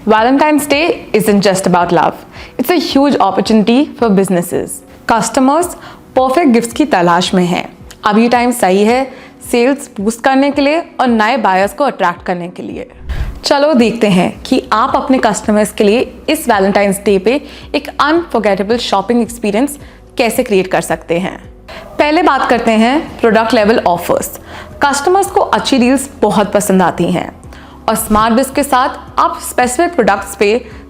Valentine's Day isn't just about love. It's a huge opportunity for businesses. Customers perfect gifts की तलाश में हैं. अब ये टाइम सही है सेल्स बूस्ट करने के लिए और नए बायर्स को अट्रैक्ट करने के लिए. चलो देखते हैं कि आप अपने कस्टमर्स के लिए इस वैलेंटाइंस डे पे एक अनफॉरगेटेबल शॉपिंग एक्सपीरियंस कैसे क्रिएट कर सकते हैं. पहले बात करते हैं प्रोडक्ट लेवल ऑफर्स. कस्टमर्स को अच्छी डील्स बहुत पसंद आती हैं और स्मार्ट बिज के साथ आप स्पेसिफिक प्रोडक्ट्स पे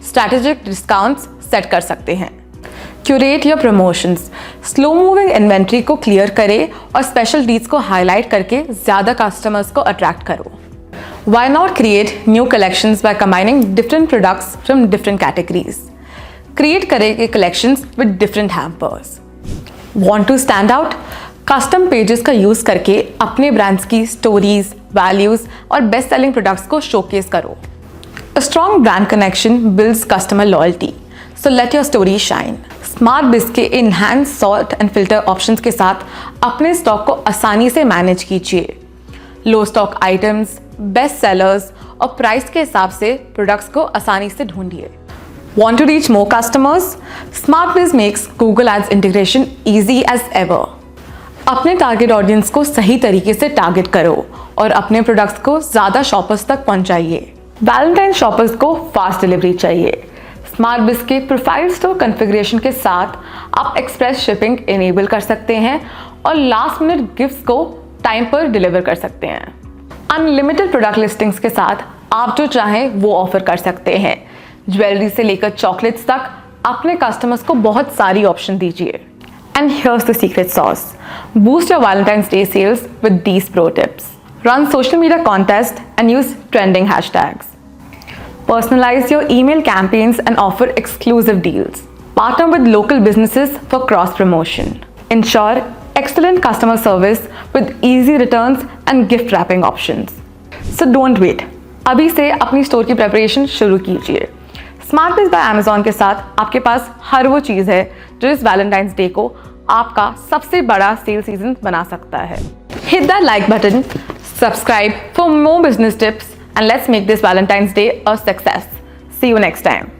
स्ट्रैटेजिक डिस्काउंट्स सेट कर सकते हैं. Curate your promotions. Slow moving inventory को क्लियर करें और स्पेशल डील्स को हाईलाइट करके ज़्यादा कस्टमर्स को अट्रैक्ट करो. Why not create new collections by combining different products from different categories? Create करें collections with different hampers. Want to stand out? Custom pages का यूज़ करके अपने ब्रांड्स की स्टोरीज, वैल्यूज और बेस्ट सेलिंग प्रोडक्ट्स को showcase करो. A strong brand connection builds customer loyalty. So let your story shine. Smart बिज के enhanced sort and filter options के साथ अपने स्टॉक को आसानी से मैनेज कीजिए. लो स्टॉक आइटम्स, बेस्ट सेलर्स और प्राइस के हिसाब से प्रोडक्ट्स को आसानी से ढूंढिए. Want to reach more customers? SmartBiz makes Google Ads integration easy as ever. अपने टारगेट ऑडियंस को सही तरीके से टारगेट करो और अपने प्रोडक्ट्स को ज़्यादा शॉपर्स तक पहुंचाइए. वैलेंटाइन शॉपर्स को फास्ट डिलीवरी चाहिए. SmartBiz के प्रोफाइल स्टोर कॉन्फ़िगरेशन के साथ आप एक्सप्रेस शिपिंग इनेबल कर सकते हैं और लास्ट मिनट गिफ्ट्स को टाइम पर डिलीवर कर सकते हैं. अनलिमिटेड प्रोडक्ट लिस्टिंग्स के साथ आप जो चाहें वो ऑफर कर सकते हैं. ज्वेलरी से लेकर चॉकलेट्स तक अपने कस्टमर्स को बहुत सारी ऑप्शन दीजिए. And here's the secret sauce. Boost your Valentine's day sales with these pro tips. Run social media contest and use trending hashtags. Personalize your email campaigns and offer exclusive deals. Partner with local businesses for cross promotion. Ensure excellent customer service with easy returns and gift wrapping options. So don't wait. अभी से अपनी store की preparation शुरू कीजिए. SmartBiz by Amazon के साथ आपके पास हर वो चीज़ है जो इस वैलेंटाइंस डे को आपका सबसे बड़ा सेल सीजन बना सकता है. Hit that like button, subscribe for more business tips, and let's make this Valentine's Day a success. See you next time.